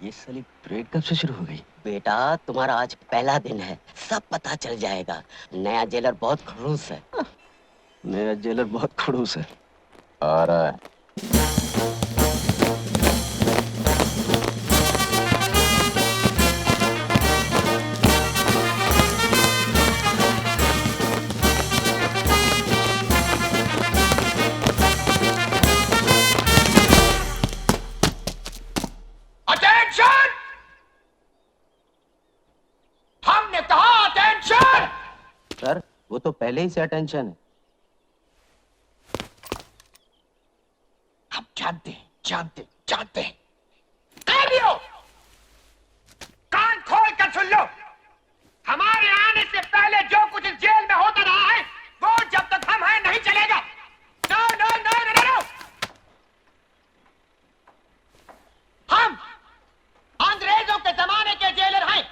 ये साली परेड कब से शुरू हो गई? बेटा तुम्हारा आज पहला दिन है, सब पता चल जाएगा। नया जेलर बहुत खड़ूस है। नया जेलर बहुत खड़ूस है। आ रहा है। सर, वो तो पहले ही से अटेंशन है। हम जानते हैं। कैदियों, कान खोल कर सुन लो। हमारे आने से पहले जो कुछ इस जेल में होता रहा है, वो जब तक हम हैं नहीं चलेगा। No no no no no. हम अंग्रेजों के जमाने के जेलर हैं,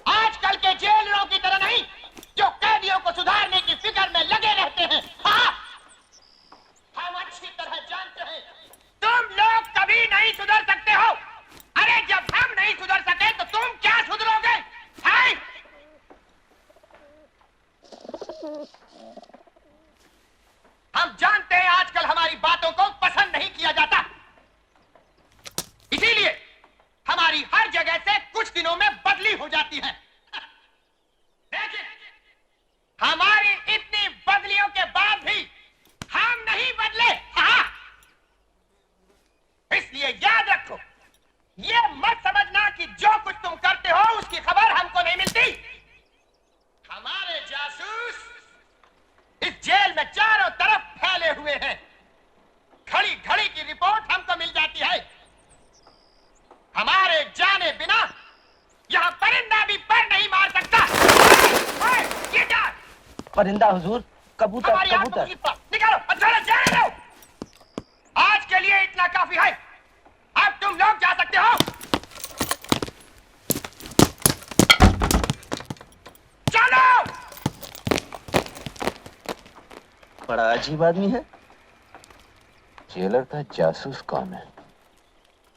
आजकल के जेलरों की तरह नहीं, जो कैदियों को सुधारने की फिक्र में लगे रहते हैं। हाँ, हम अच्छी तरह जानते हैं तुम लोग कभी नहीं सुधर सकते हो। अरे जब हम नहीं सुधर सके तो तुम क्या सुधरोगे? हैं? हम जानते हैं आजकल हमारी बातों को पसंद नहीं किया जाता, इसीलिए हमारी हर जगह से कुछ दिनों में बदली हो जाती है। देखिए, हमारी इतनी बदलियों के बाद भी हम नहीं बदले। हाँ? इसलिए याद रखो, ये मत समझना कि जो कुछ तुम करते हो उसकी खबर हमको नहीं मिलती। हमारे जासूस इस जेल में चारों तरफ फैले हुए हैं। घड़ी घड़ी की रिपोर्ट हमको मिल जाती है। हमारे जाने बिना यहां परिंदा भी पर नहीं मार सकता। ये क्या? परिंदा हुजूर, कबूतर कबूतर। निकालो, अच्छा जाने दो। आज के लिए इतना काफी है, अब तुम लोग जा सकते हो। चलो। बड़ा अजीब आदमी है। जेलर का जासूस कौन है?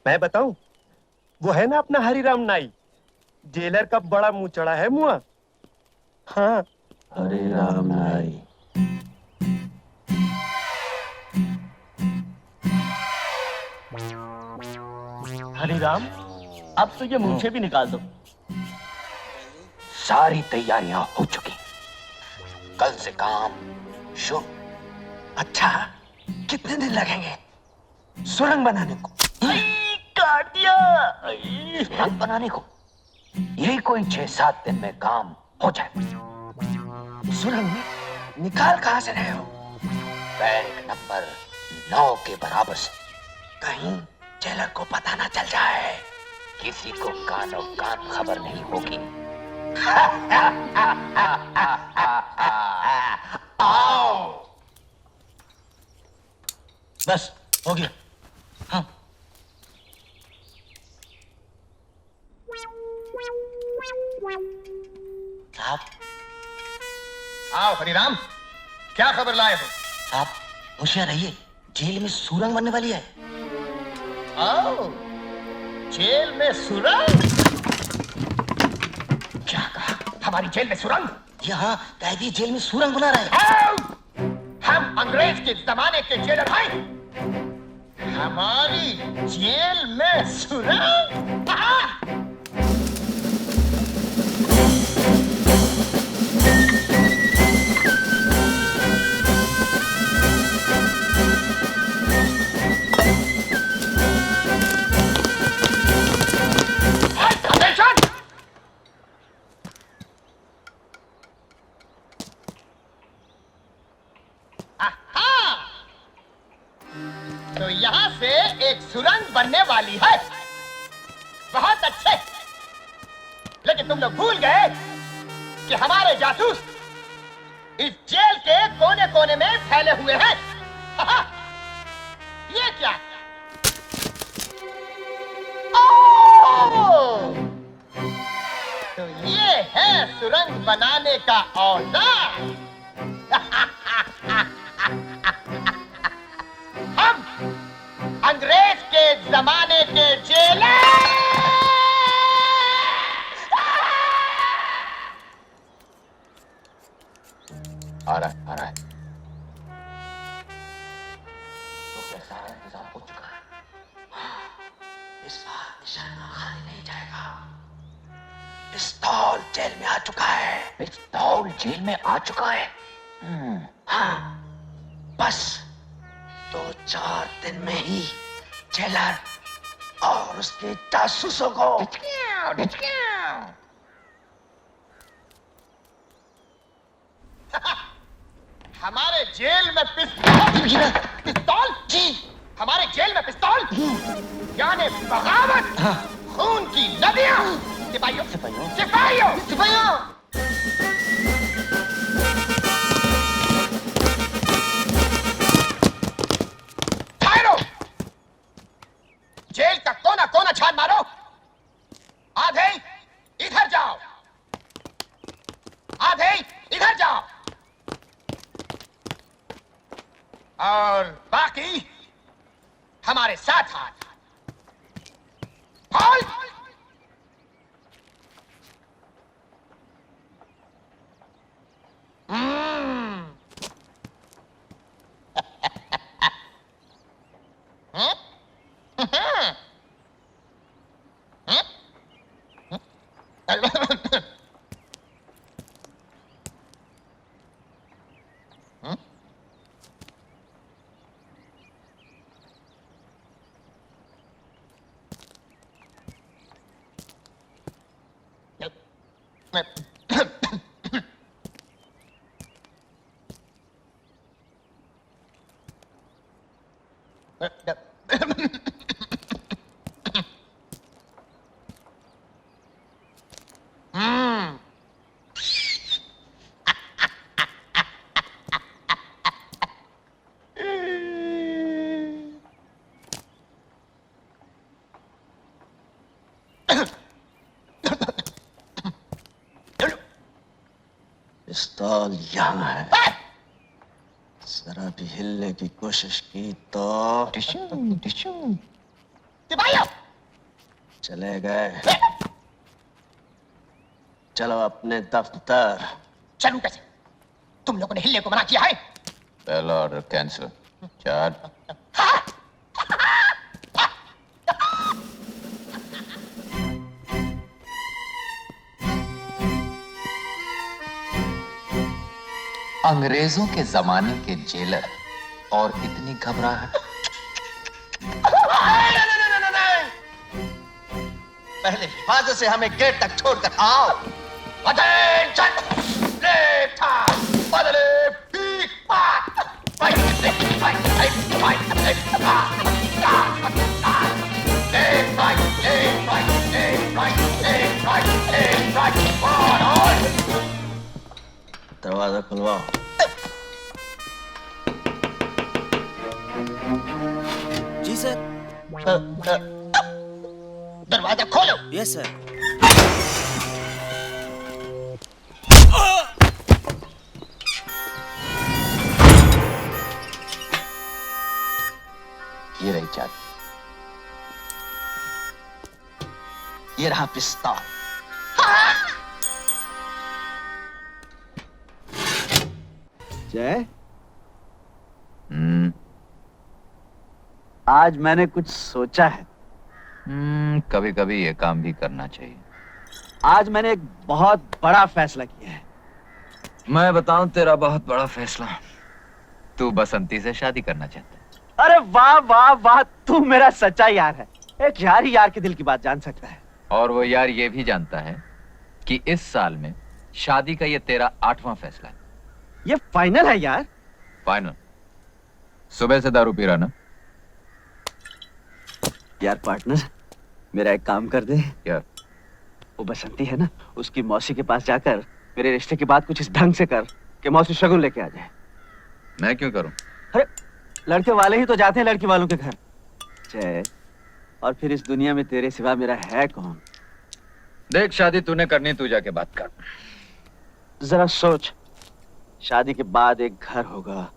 मैं बताऊं? वो है ना अपना हरिराम नाई, जेलर का बड़ा मुंह चढ़ा है मुआ। हाँ, हरिराम नाई। हरिराम, अब तो ये मूंछें भी निकाल दो। सारी तैयारियां हो चुकी, कल से काम शुरू। अच्छा, कितने दिन लगेंगे सुरंग बनाने को? काट दिया। सुरंग बनाने को यही कोई 6-7 दिन में काम हो जाए। सुरंग निकाल कहां से रहे हो? बैरिक नंबर 9 के बराबर से। कहीं जेलर को पता ना चल जाए। किसी को कानो कान खबर नहीं होगी। आओ। बस हो गया। हाँ। साहब। आओ हरिराम, क्या खबर लाए हो? साहब, होशियार रहिए, जेल में सुरंग बनने वाली है। आओ, जेल में सुरंग? क्या कहा? हमारी जेल में सुरंग? यहाँ कैदी जेल में सुरंग बना रहे हैं। आओ! हम अंग्रेज के जमाने के जेलर हैं। हमारी जेल में सुरंग? तो यहां से एक सुरंग बनने वाली है। बहुत अच्छे, लेकिन तुम लोग भूल गए कि हमारे जासूस इस जेल के कोने कोने में फैले हुए हैं। ये क्या? तो ये है सुरंग बनाने का औजार। हम अंग्रेज के जमाने के जेलर। सारा इंतजाम हो चुका है। इस बार निशाना खाली नहीं जाएगा। पिस्तौल जेल में आ चुका है। पिस्तौल जेल में आ चुका है। हाँ, बस 2-4 दिन में ही जेलर और उसके जासूसों को हमारे जेल में पिस्तौल जी, हमारे जेल में पिस्तौल यानी बगावत, खून की नदियां। सिपाहियों सिपाहियों सिपाहियों सिपाहियों ठहरो, जेल का कोना कोना छान मारो। आधे इधर जाओ, आधे इधर जाओ और बाकी हमारे साथ हाथ। बोल। पिस्तौल यहाँ है। जरा भी हिलने की कोशिश की तो सिपाहियों चले गए। चलो अपने दफ्तर। चलूं कैसे? तुम लोगों ने हिलने को मना किया है। पहला ऑर्डर कैंसिल। 4 अंग्रेजों के जमाने के जेलर और इतनी घबराहट। पहले हिफाजत से हमें गेट तक छोड़कर आओ। अटेंशन, लेफ्ट हैंड, बदले पीक पाक, right left right right right left पाक, left right left right left right left right left right on. दरवाजा खुलवाओ। जी सर। दरवाजा खोलो। Yes sir. ये रही चाबी। ये रहा पिस्तौल। जय, आज मैंने कुछ सोचा है। कभी कभी ये काम भी करना चाहिए। आज मैंने एक बहुत बड़ा फैसला किया है। मैं बताऊं तेरा बहुत बड़ा फैसला। तू बसंती से शादी करना चाहता है। अरे वाह वाह वाह, तू मेरा सच्चा यार है। एक यार ही यार के दिल की बात जान सकता है। और वो यार ये भी जानता है कि इस साल में शादी का ये तेरा 8वां फैसला है। ये फाइनल है यार। फाइनल। सुबह से दारू पी रहा ना? यार पार्टनर, मेरा एक काम कर दे। यार वो बसंती है ना, उसकी मौसी के पास जाकर मेरे रिश्ते की बात कुछ इस ढंग से कर कि मौसी शगुन लेके आ जाए। मैं क्यों करूं? अरे लड़के वाले ही तो जाते हैं लड़की वालों के घर। जय, और फिर इस दुनिया में तेरे सिवा मेरा है कौन? देख, शादी तूने करनी, तू जाके बात कर। जरा सोच, शादी के बाद एक घर होगा,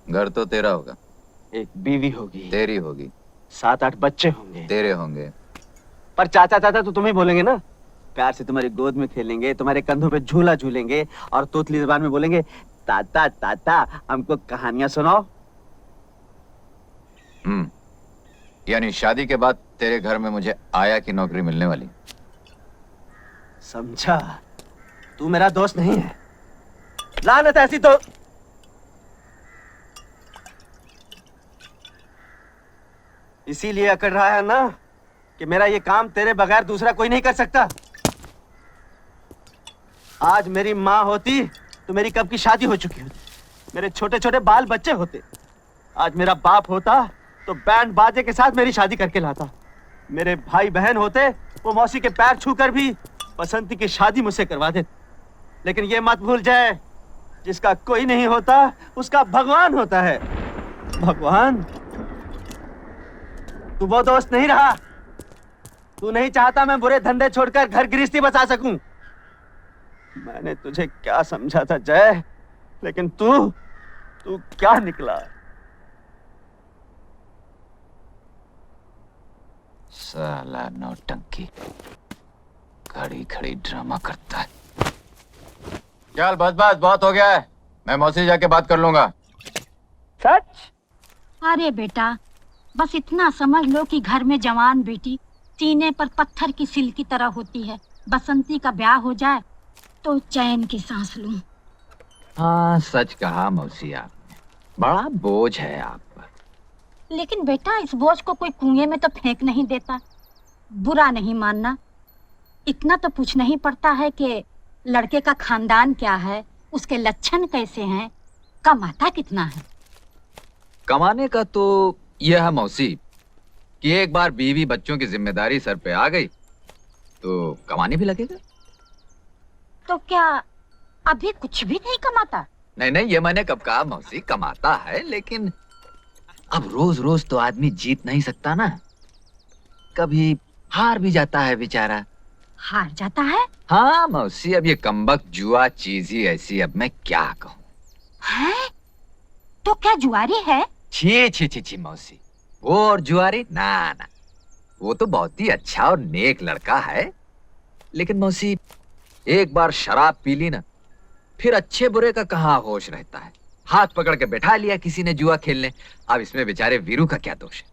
घर तो तेरा होगा, एक बीवी होगी, तेरी होगी, 7-8 बच्चे होंगे। तेरे होंगे। पर चाचा चाचा तो तुम्हें बोलेंगे ना। प्यार से तुम्हारी गोद में खेलेंगे, तुम्हारे कंधों पे झूला झूलेंगे और तोतली ज़बान में बोलेंगे, ताता ताता हमको कहानियां सुनाओ। यानी शादी के बाद तेरे घर में मुझे आया की नौकरी मिलने वाली। समझा, तू मेरा दोस्त नहीं है। लानत ऐसी तो इसीलिए अकड़ रहा है ना कि मेरा ये काम तेरे बगैर दूसरा कोई नहीं कर सकता। आज मेरी माँ होती तो मेरी कब की शादी हो चुकी होती, मेरे छोटे छोटे बाल बच्चे होते। आज मेरा बाप होता तो बैंड बाजे के साथ मेरी शादी करके लाता। मेरे भाई बहन होते वो मौसी के पैर छूकर भी बसंती की शादी मुझसे करवा देते। लेकिन ये मत भूल जाए, जिसका कोई नहीं होता उसका भगवान होता है। भगवान, तू वो दोस्त नहीं रहा। तू नहीं चाहता मैं बुरे धंधे छोड़कर घर गृहस्थी बसा सकूं। मैंने तुझे क्या समझा था जय, लेकिन तू क्या निकला। साला नौटंकी, खड़ी खड़ी ड्रामा करता है। चल बस बस, बहुत हो गया है। मैं मौसी जाके बात कर लूंगा। सच? अरे बेटा, बस इतना समझ लो कि घर में जवान बेटी सीने पर पत्थर की सिल की तरह होती है। बसंती का ब्याह हो जाए तो चैन की सांस लूं। हाँ, सच कहा मौसी आपने। बड़ा बोझ है आप पर। लेकिन बेटा, इस बोझ को कोई कुएं में तो फेंक नहीं देता। बुरा नहीं मानना, इतना तो पूछना ही पड़ता है कि लड़के का खानदान क्या है, उसके लक्षण कैसे हैं, कमाता कितना है। कमाने का तो यह है मौसी कि एक बार बीवी बच्चों की जिम्मेदारी सर पे आ गई तो कमाने भी लगेगा। तो क्या अभी कुछ भी नहीं कमाता? नहीं नहीं, ये मैंने कब कहा मौसी, कमाता है, लेकिन अब रोज रोज तो आदमी जीत नहीं सकता ना। कभी हार भी जाता है बेचारा। हार जाता है? हाँ मौसी, अब ये कमबख्त जुआ चीज ही ऐसी, अब मैं क्या कहूँ। हैं? तो क्या जुआरी है? छी छी छी छी मौसी, वो और जुआरी ना ना, वो तो बहुत ही अच्छा और नेक लड़का है। लेकिन मौसी, एक बार शराब पी ली ना, फिर अच्छे बुरे का कहाँ होश रहता है। हाथ पकड़ के बैठा लिया किसी ने जुआ खेलने। अब इसमें बेचारे वीरू का क्या दोष है।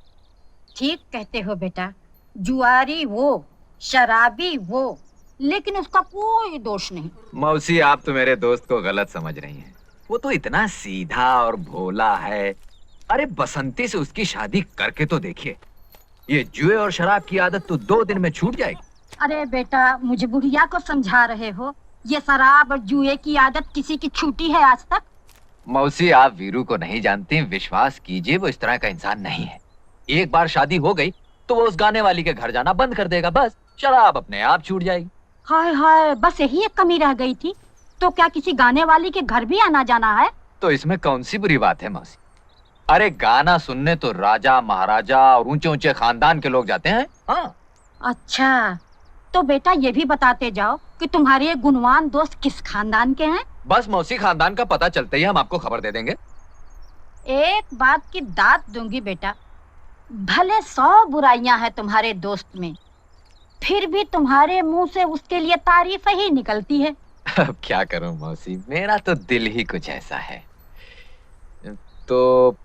ठीक कहते हो बेटा, जुआरी वो, शराबी वो, लेकिन उसका कोई दोष नहीं। मौसी, आप तो मेरे दोस्त को गलत समझ रही हैं। वो तो इतना सीधा और भोला है। अरे बसंती से उसकी शादी करके तो देखिए, ये जुए और शराब की आदत तो 2 दिन में छूट जाएगी। अरे बेटा, मुझे बुढ़िया को समझा रहे हो? ये शराब और जुए की आदत किसी की छूटी है आज तक? मौसी, आप वीरू को नहीं जानती, विश्वास कीजिए वो इस तरह का इंसान नहीं है। एक बार शादी हो गई तो वो उस गाने वाली के घर जाना बंद कर देगा, बस शराब अपने आप छूट जाएगी। हाय हाय, बस यही एक कमी रह गई थी। तो क्या किसी गाने वाली के घर भी आना जाना है? तो इसमें कौन सी बुरी बात है मौसी? अरे गाना सुनने तो राजा महाराजा और ऊंचे ऊंचे खानदान के लोग जाते हैं। हाँ। अच्छा, तो बेटा ये भी बताते जाओ कि तुम्हारे ये गुणवान दोस्त किस खानदान के हैं? बस मौसी, खानदान का पता चलते ही हम आपको खबर दे देंगे। एक बात की दात दूंगी बेटा, भले 100 बुराइयां हैं तुम्हारे दोस्त में, फिर भी तुम्हारे मुंह से उसके लिए तारीफ ही निकलती है। अब क्या करूं मौसी, मेरा तो दिल ही कुछ ऐसा है। तो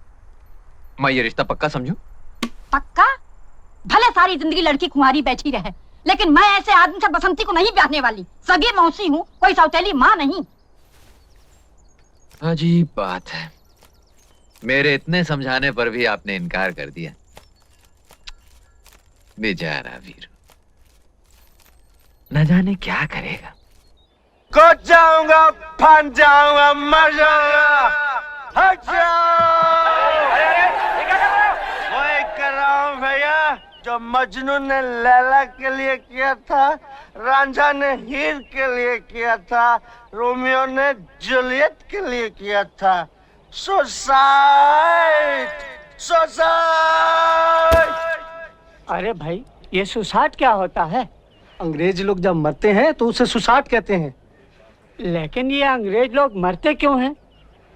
मैं ये रिश्ता पक्का समझूं? पक्का? भले सारी जिंदगी लड़की कुंवारी बैठी रहे, लेकिन मैं ऐसे आदमी से बसंती को नहीं ब्याहने वाली। सगी मौसी हूँ, कोई सौतेली माँ नहीं। अजीब बात है, मेरे इतने समझाने पर भी आपने इनकार कर दिया। बेचारा वीरू, न जाने क्या करेगा। कूद जाऊंगा, फन जाऊंगा, मर जाऊंगा, हट जाओ। वही कर रहा हूँ भैया जो मजनू ने लैला के लिए किया था, रांझा ने हीर के लिए किया था, रोमियो ने जूलियट के लिए किया था। Suicide, suicide. अरे भाई, ये सुसाइड क्या होता है? अंग्रेज लोग जब मरते हैं तो उसे सुसाइड कहते हैं। लेकिन ये अंग्रेज लोग मरते क्यों हैं?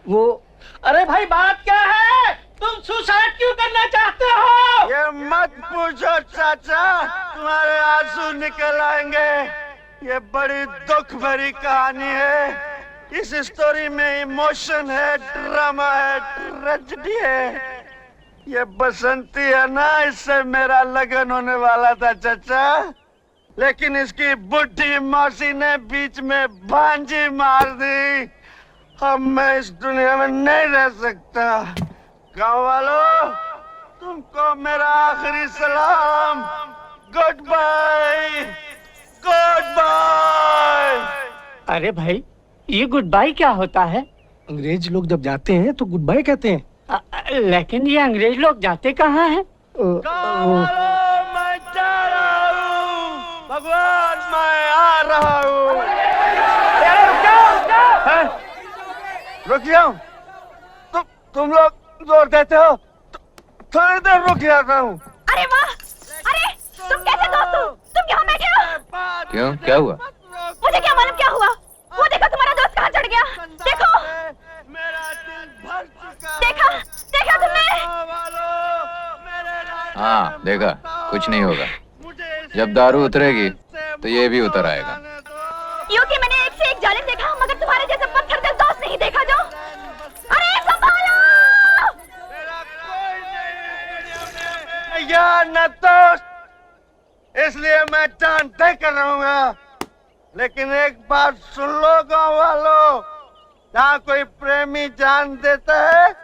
वो, अरे भाई बात क्या है? तुम सुसाइड क्यों करना चाहते हो? ये मत पूछो चाचा, तुम्हारे आंसू निकल आएंगे। ये बड़ी दुख भरी कहानी है। इस स्टोरी में इमोशन है, ड्रामा है, ट्रेजेडी है। ये बसंती है ना, इससे मेरा लगन होने वाला था चाचा, लेकिन इसकी बुढ़ी मौसी ने बीच में भांजी मार दी। अब मैं इस दुनिया में नहीं रह सकता। गाँव वालों, तुमको मेरा आखिरी सलाम। Goodbye, goodbye. अरे भाई, ये गुड बाय क्या होता है? अंग्रेज लोग जब जाते हैं तो गुड बाय कहते हैं। लेकिन ये अंग्रेज लोग जाते कहाँ हैं? गाँव वालों, मैं जा रहा हूँ। भगवान, मैं आ रहा हूँ। रुक जाओ। तुम लोग जोर देते हो, थोड़ी देर रुक जाता हूँ। अरे वाह! अरे तुम कैसे दोस्त हो? तुम यहाँ बैठे हो? क्यों, क्या हुआ? मुझे क्या मालूम क्या हुआ? वो देखो तुम्हारा दोस्त कहाँ चढ़ गया। देखो, मेरा दिल भर चुका। देखा, देखा तुमने? हाँ देखा, कुछ नहीं होगा। जब दारू उतरेगी तो ये भी उतर आएगा। क्योंकि मैंने एक से एक जालिम देखा, मगर तुम्हारे जैसे पत्थर दिल दोस्त नहीं देखा जो। अरे संभालो! यार न दोस्त, इसलिए मैं जान तय कर रहूंगा। लेकिन एक बात सुन लो गाँव वालों, जहाँ कोई प्रेमी जान देता है,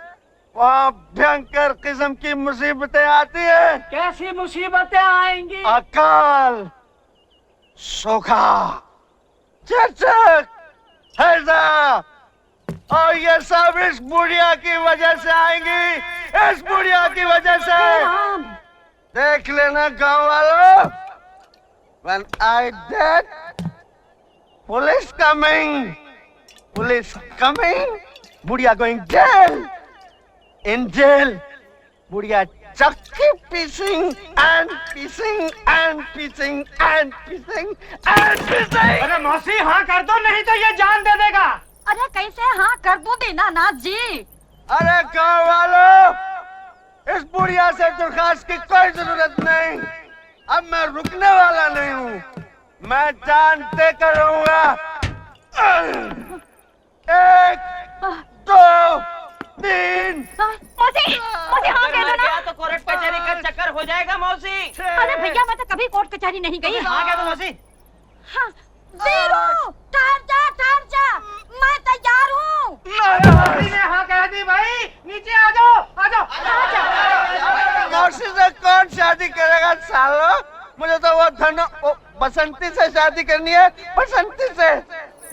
वहाँ भयंकर किस्म की मुसीबतें आती है। कैसी मुसीबतें आएंगी? अकाल, सूखा, चचक, हैजा, और ये सब इस बुढ़िया की वजह से आएंगी। इस बुढ़िया की वजह से। देख लेना गाँव वालों, when I dead, police coming, police coming, बुढ़िया going jail, in jail, बुढ़िया चक्की pissing and pissing and pissing and pissing and pissing। अरे मौसी, हाँ कर दो, नहीं तो ये जान दे देगा। अरे कैसे हाँ कर दो दीनानाथ जी? अरे गाँव वालों, इस बुढ़िया से दरखास्त की कोई जरूरत नहीं। अब मैं रुकने वाला नहीं हूँ, मैं जान दे कर रहूंगा। 1, 2, 3। मौसी, मौसी हाँ कह दो ना। तो कोर्ट कचहरी का चक्कर हो जाएगा मौसी। अरे भैया, मैं तो कभी कोर्ट कचहरी नहीं गई। हाँ कह दो मौसी। हाँ, वीरू, ठहर जा, मैं तैयार हूँ। मौसी ने हाँ कह दी भाई, नीचे आ जाओ, आ जाओ। मौसी से कौन शादी करेगा सालो? मुझे तो वो बसंती से शादी करनी है, बसंती से।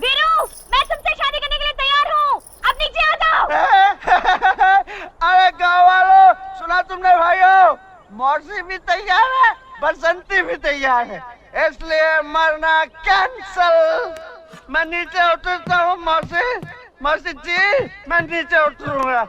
वीरू, मैं तुमसे शादी करने के लिए तैयार हूँ। अब नीचे आ जाओ। अरे गाँव वालों, सुना तुमने भाइयों? मौसी भी तैयार है, बसंती भी तैयार है, इसलिए मरना कैंसल। मैं नीचे उतरता हूँ मौसी। मौसी जी, मैं नीचे उतरूंगा।